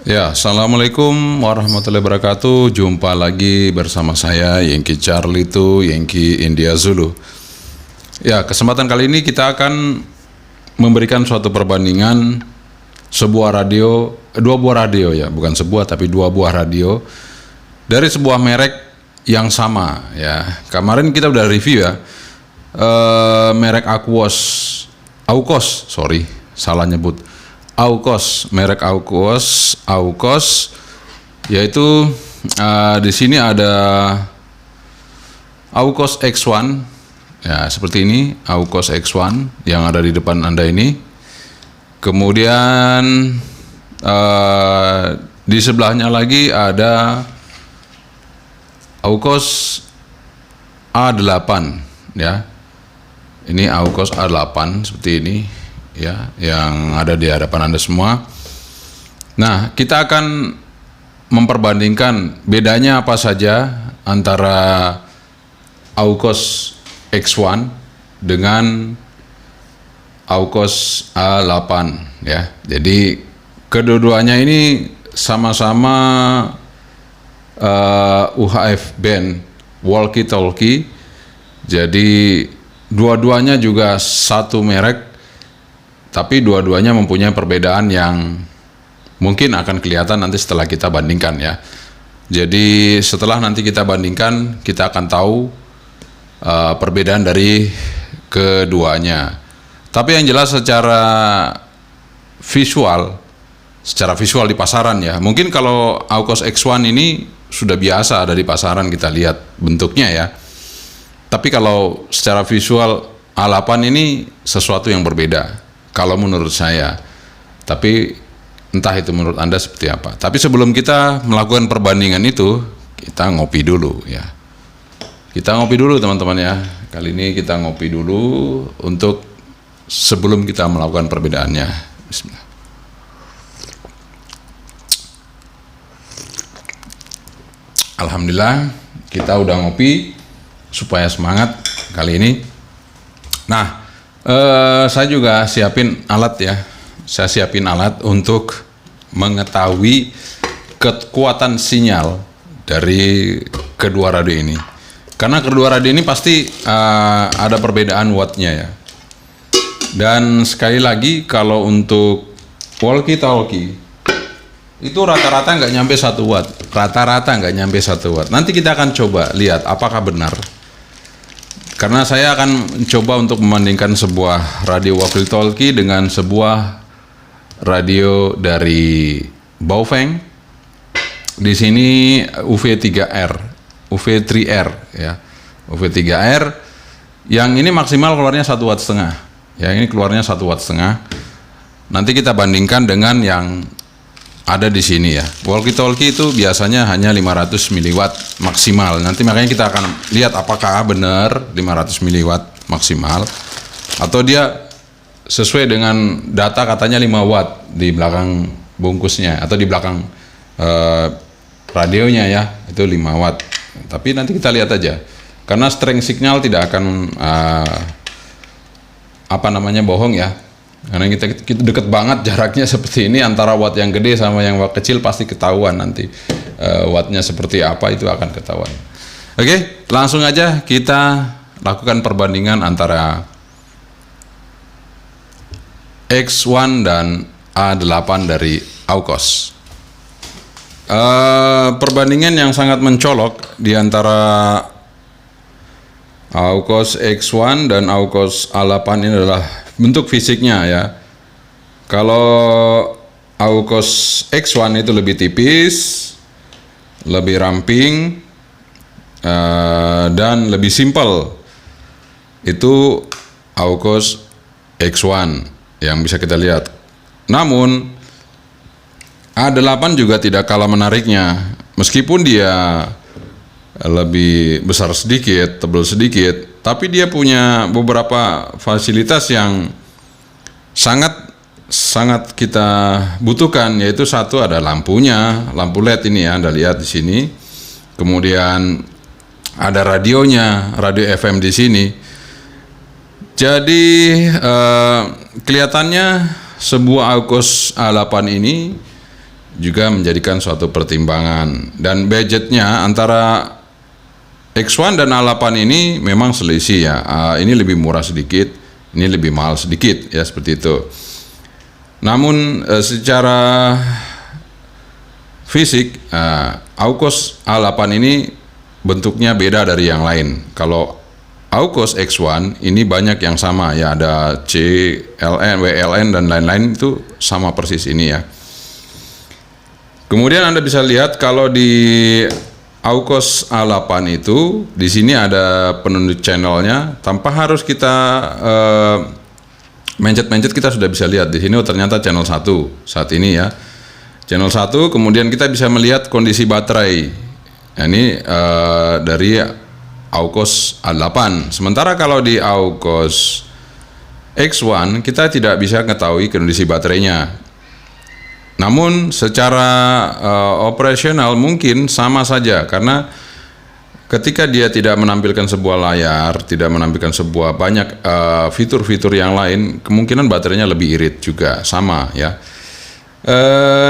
Ya, Assalamualaikum warahmatullahi wabarakatuh. Jumpa lagi bersama saya Yankee Charlie itu Yankee India Zulu. Ya, kesempatan kali ini kita akan memberikan suatu perbandingan sebuah radio, dua buah radio ya, bukan sebuah tapi dua buah radio dari sebuah merek yang sama ya. Kemarin kita udah review ya, merek AUKOS, sorry, salah nyebut. Merek AUKOS, yaitu di sini ada AUKOS X1, ya seperti ini, AUKOS X1 yang ada di depan Anda ini. Kemudian di sebelahnya lagi ada AUKOS A8, ya. Ini AUKOS A8 seperti ini. Ya, yang ada di hadapan Anda semua. Nah, kita akan memperbandingkan bedanya apa saja antara AUKOS X1 dengan AUKOS A8 ya. Jadi kedua-duanya ini sama-sama UHF band walkie talkie. Jadi dua-duanya juga satu merek, tapi dua-duanya mempunyai perbedaan yang mungkin akan kelihatan nanti setelah kita bandingkan ya. Jadi setelah nanti kita bandingkan, kita akan tahu perbedaan dari keduanya. Tapi yang jelas secara visual di pasaran ya. Mungkin kalau AUKOS X1 ini sudah biasa ada di pasaran, kita lihat bentuknya ya. Tapi kalau secara visual A8 ini sesuatu yang berbeda kalau menurut saya, tapi entah itu menurut Anda seperti apa. Tapi sebelum kita melakukan perbandingan itu, kita ngopi dulu ya. Kita ngopi dulu teman-teman ya. Kali ini kita ngopi dulu untuk sebelum kita melakukan perbedaannya. Bismillah. Alhamdulillah kita udah ngopi supaya semangat kali ini. Nah, saya juga siapin alat ya. Saya siapin alat untuk mengetahui kekuatan sinyal dari kedua radio ini. Karena kedua radio ini pasti ada perbedaan wattnya ya. Dan sekali lagi kalau untuk walkie talkie itu rata-rata nggak nyampe 1 watt. Rata-rata nggak nyampe 1 watt. Nanti kita akan coba lihat apakah benar. Karena saya akan mencoba untuk membandingkan sebuah radio walkie talkie dengan sebuah radio dari Baofeng. Di sini UV3R ya. UV3R yang ini maksimal keluarnya 1,5 watt. Ya, ini keluarnya 1,5 watt. Nanti kita bandingkan dengan yang ada di sini ya. Walkie talkie itu biasanya hanya 500 miliwatt maksimal. Nanti makanya kita akan lihat apakah benar 500 miliwatt maksimal atau dia sesuai dengan data katanya 5 watt di belakang bungkusnya atau di belakang radionya ya, itu 5 watt. Tapi nanti kita lihat aja. Karena strength signal tidak akan bohong ya. Karena kita deket banget jaraknya seperti ini antara watt yang gede sama yang watt kecil, pasti ketahuan nanti wattnya seperti apa, itu akan ketahuan. Oke, langsung aja kita lakukan perbandingan antara X1 dan A8 dari AUKOS. Perbandingan yang sangat mencolok di antara AUKOS X1 dan AUKOS A8 ini adalah bentuk fisiknya ya. Kalau AUKOS X1 itu lebih tipis, lebih ramping, dan lebih simpel. Itu AUKOS X1 yang bisa kita lihat. Namun A8 juga tidak kalah menariknya. Meskipun dia lebih besar sedikit, tebal sedikit, tapi dia punya beberapa fasilitas yang sangat kita butuhkan, yaitu satu ada lampunya, lampu LED ini ya, Anda lihat di sini. Kemudian ada radionya, radio FM di sini. Jadi kelihatannya sebuah AUKOS A8 ini juga menjadikan suatu pertimbangan. Dan budgetnya antara X1 dan A8 ini memang selisih ya. Ini lebih murah sedikit, ini lebih mahal sedikit ya, seperti itu. Namun secara fisik AUKOS A8 ini bentuknya beda dari yang lain. Kalau AUKOS X1 ini banyak yang sama ya, ada CLN, WLN dan lain-lain, itu sama persis ini ya. Kemudian Anda bisa lihat kalau di AUKOS A8 itu di sini ada penunjuk channelnya, tanpa harus kita mencet-mencet kita sudah bisa lihat di sini. Oh, ternyata channel 1 saat ini ya. Channel 1, kemudian kita bisa melihat kondisi baterai. Nah, ini dari AUKOS A8. Sementara kalau di AUKOS X1 kita tidak bisa mengetahui kondisi baterainya. Namun secara operasional mungkin sama saja, karena ketika dia tidak menampilkan sebuah layar, tidak menampilkan sebuah banyak fitur-fitur yang lain, kemungkinan baterainya lebih irit juga, sama ya.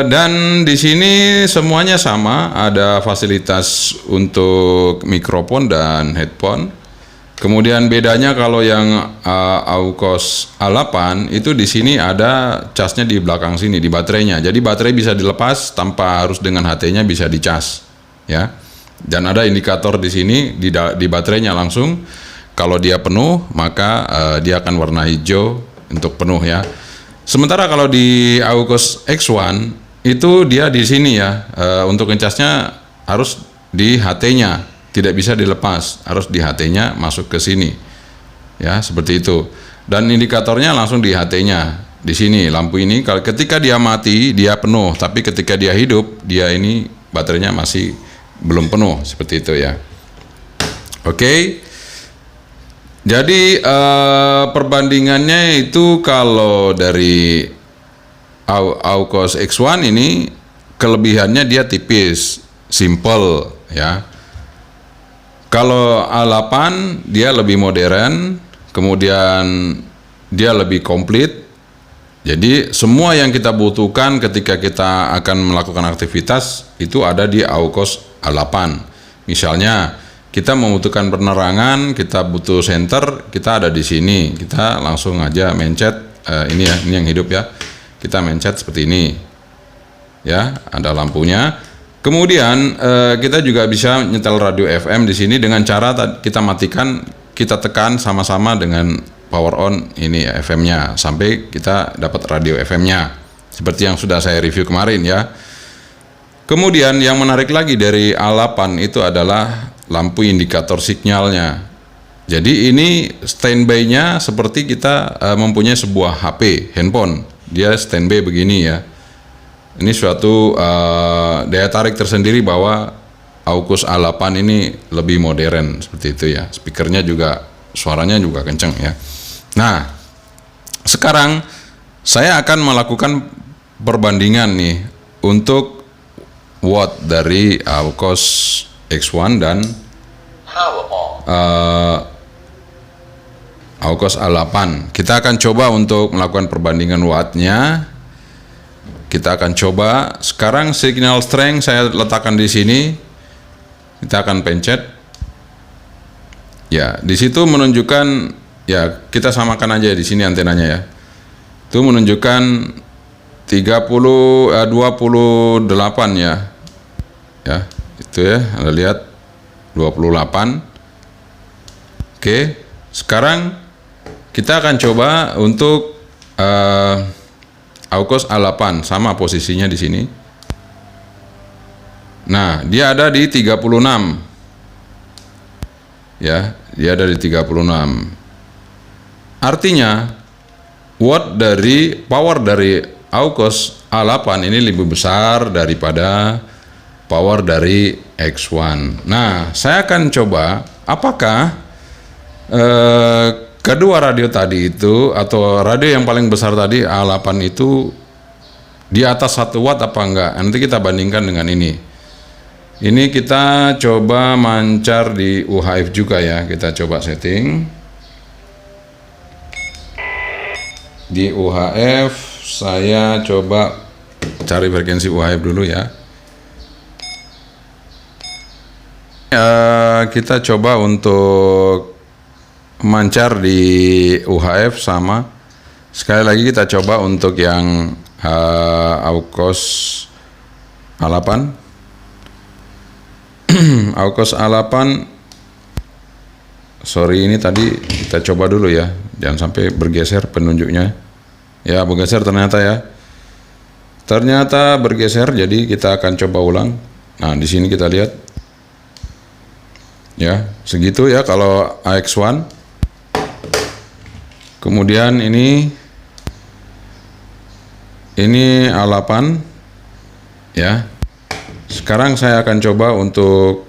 Dan di sini semuanya sama, ada fasilitas untuk mikrofon dan headphone. Kemudian bedanya kalau yang AUKOS A8 itu di sini ada casnya di belakang sini di baterainya. Jadi baterai bisa dilepas tanpa harus dengan HT-nya, bisa dicas ya. Dan ada indikator di sini di baterainya langsung. Kalau dia penuh maka dia akan warna hijau untuk penuh ya. Sementara kalau di AUKOS X1 itu dia di sini ya, untuk ngecasnya harus di HT-nya, tidak bisa dilepas, harus di HT-nya masuk ke sini ya, seperti itu. Dan indikatornya langsung di HT-nya di sini, lampu ini kalau ketika dia mati dia penuh, tapi ketika dia hidup dia ini baterainya masih belum penuh, seperti itu ya. Oke. Jadi perbandingannya itu kalau dari AUKOS X1 ini kelebihannya dia tipis, simple ya. Kalau A8 dia lebih modern, kemudian dia lebih komplit. Jadi semua yang kita butuhkan ketika kita akan melakukan aktivitas itu ada di AUKOS A8. Misalnya kita membutuhkan penerangan, kita butuh senter, kita ada di sini. Kita langsung aja mencet, ini ya, ini yang hidup ya. Kita mencet seperti ini, ya, ada lampunya. Kemudian kita juga bisa nyetel radio FM di sini dengan cara kita matikan, kita tekan sama-sama dengan power on ini ya, FM-nya, sampai kita dapat radio FM-nya. Seperti yang sudah saya review kemarin ya. Kemudian yang menarik lagi dari A8 itu adalah lampu indikator sinyalnya. Jadi ini standby-nya seperti kita mempunyai sebuah HP, handphone. Dia standby begini ya. Ini suatu daya tarik tersendiri bahwa AUKOS A8 ini lebih modern, seperti itu ya. Speakernya juga, suaranya juga kenceng ya. Nah, sekarang saya akan melakukan perbandingan nih untuk watt dari AUKOS X1 dan AUKOS A8. Kita akan coba untuk melakukan perbandingan wattnya. Kita akan coba. Sekarang signal strength saya letakkan di sini. Kita akan pencet. Ya, di situ menunjukkan ya, kita samakan aja di sini antenanya ya. Itu menunjukkan 28 ya. Ya, itu ya, Anda lihat 28. Oke, sekarang kita akan coba untuk AUKOS A8, sama posisinya di sini. Nah, dia ada di 36. Ya, dia ada di 36. Artinya watt dari power dari AUKOS A8 ini lebih besar daripada power dari X1. Nah, saya akan coba apakah kedua radio tadi itu, atau radio yang paling besar tadi A8 itu di atas 1 watt apa enggak. Nanti kita bandingkan dengan ini. Ini kita coba mancar di UHF juga ya. Kita coba setting di UHF. Saya coba cari frekuensi UHF dulu ya. Kita coba untuk mancar di UHF sama. Sekali lagi kita coba untuk yang AUKOS A8. AUKOS A8. Sorry, ini tadi kita coba dulu ya. Jangan sampai bergeser penunjuknya. Ya, bergeser ternyata ya. Ternyata bergeser, jadi kita akan coba ulang. Nah, di sini kita lihat. Ya, segitu ya kalau AX1. Kemudian ini A8 ya. Sekarang saya akan coba untuk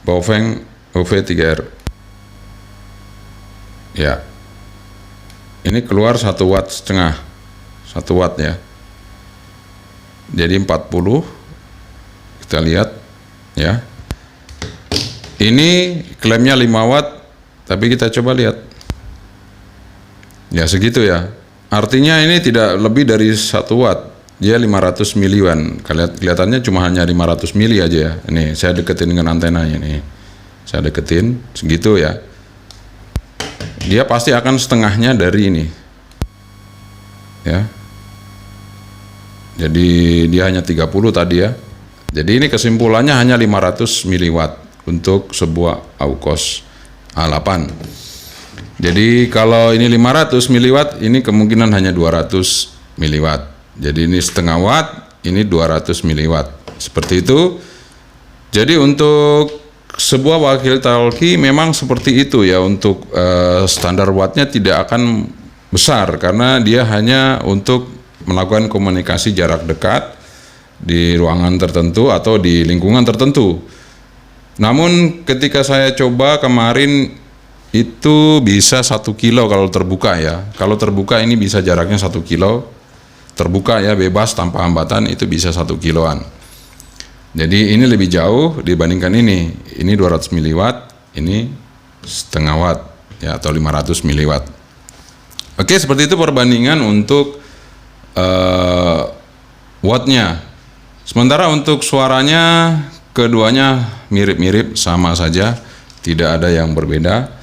Baofeng UV3R. Ya. Ini keluar 1,5 watt, 1 watt ya. Jadi 40. Kita lihat ya. Ini klaimnya 5 watt, tapi kita coba lihat. Ya segitu ya. Artinya ini tidak lebih dari 1 watt. Dia 500 miliwan. Kelihatannya cuma hanya 500 mili aja ya. Ini saya deketin dengan antenanya nih. Saya deketin segitu ya. Dia pasti akan setengahnya dari ini. Ya. Jadi dia hanya 30 tadi ya. Jadi ini kesimpulannya hanya 500 miliwatt untuk sebuah AUKOS A8. Jadi kalau ini 500 miliwatt, ini kemungkinan hanya 200 miliwatt. Jadi ini setengah watt, ini 200 miliwatt. Seperti itu. Jadi untuk sebuah walkie-talkie memang seperti itu ya. Untuk standar wattnya tidak akan besar karena dia hanya untuk melakukan komunikasi jarak dekat di ruangan tertentu atau di lingkungan tertentu. Namun ketika saya coba kemarin itu bisa 1 kilo kalau terbuka ya. Kalau terbuka ini bisa jaraknya 1 kilo. Terbuka ya, bebas tanpa hambatan itu bisa 1 kiloan. Jadi ini lebih jauh dibandingkan ini. Ini 200 miliwatt, ini setengah watt ya atau 500 miliwatt. Oke, seperti itu perbandingan untuk wattnya. Sementara untuk suaranya keduanya mirip-mirip, sama saja, tidak ada yang berbeda.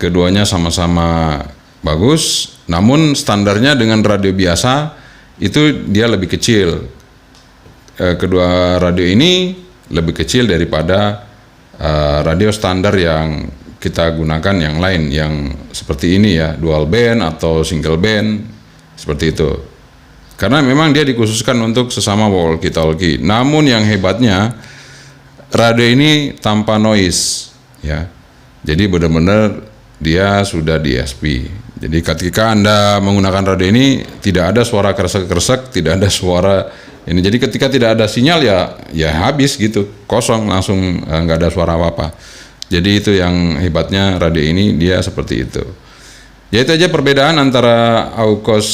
Keduanya sama-sama bagus, namun standarnya dengan radio biasa itu dia lebih kecil. Kedua radio ini lebih kecil daripada radio standar yang kita gunakan yang lain, yang seperti ini ya, dual band atau single band, seperti itu. Karena memang dia dikhususkan untuk sesama walkie-talkie. Namun yang hebatnya, radio ini tanpa noise ya. Jadi benar-benar dia sudah DSP. Jadi ketika Anda menggunakan radio ini tidak ada suara kresek-kresek, tidak ada suara ini. Jadi ketika tidak ada sinyal ya habis gitu, kosong langsung, nggak ada suara apa-apa. Jadi itu yang hebatnya radio ini, dia seperti itu. Ya itu aja perbedaan antara AUKOS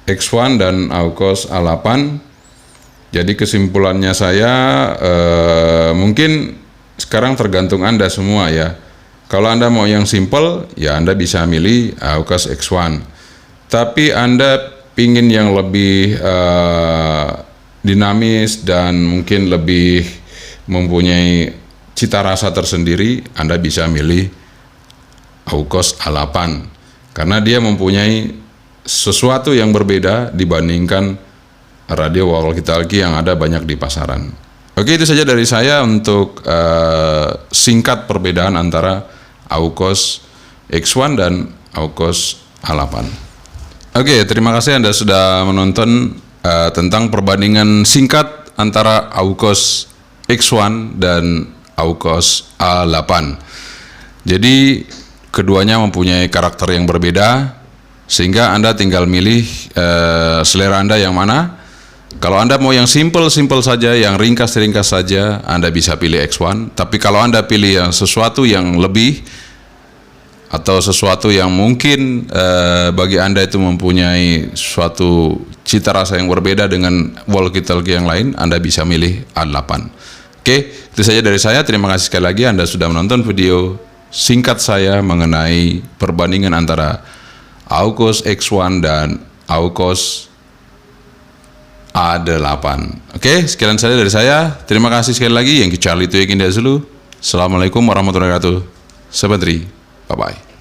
X1 dan AUKOS A8. Jadi kesimpulannya saya mungkin sekarang tergantung Anda semua ya. Kalau Anda mau yang simple ya Anda bisa milih AUKOS X1. Tapi Anda pingin yang lebih dinamis dan mungkin lebih mempunyai cita rasa tersendiri, Anda bisa milih AUKOS A8 karena dia mempunyai sesuatu yang berbeda dibandingkan radio walkie-talkie yang ada banyak di pasaran. Oke, itu saja dari saya untuk singkat perbedaan antara AUKOS X1 dan AUKOS A8. Oke, terima kasih Anda sudah menonton tentang perbandingan singkat antara AUKOS X1 dan AUKOS A8. Jadi keduanya mempunyai karakter yang berbeda, sehingga Anda tinggal milih selera Anda yang mana. Kalau Anda mau yang simple saja, yang ringkas saja, Anda bisa pilih X1. Tapi kalau Anda pilih yang sesuatu yang lebih atau sesuatu yang mungkin bagi Anda itu mempunyai suatu cita rasa yang berbeda dengan walkie-talkie yang lain, Anda bisa milih A8. Oke, itu saja dari saya. Terima kasih sekali lagi Anda sudah menonton video singkat saya mengenai perbandingan antara AUKOS X1 dan AUKOS A8. Oke, sekian saja dari saya. Terima kasih sekali lagi. Yang Charlie itu yang Indah Zulu. Assalamualaikum warahmatullahi wabarakatuh. Sabatri. Bye-bye.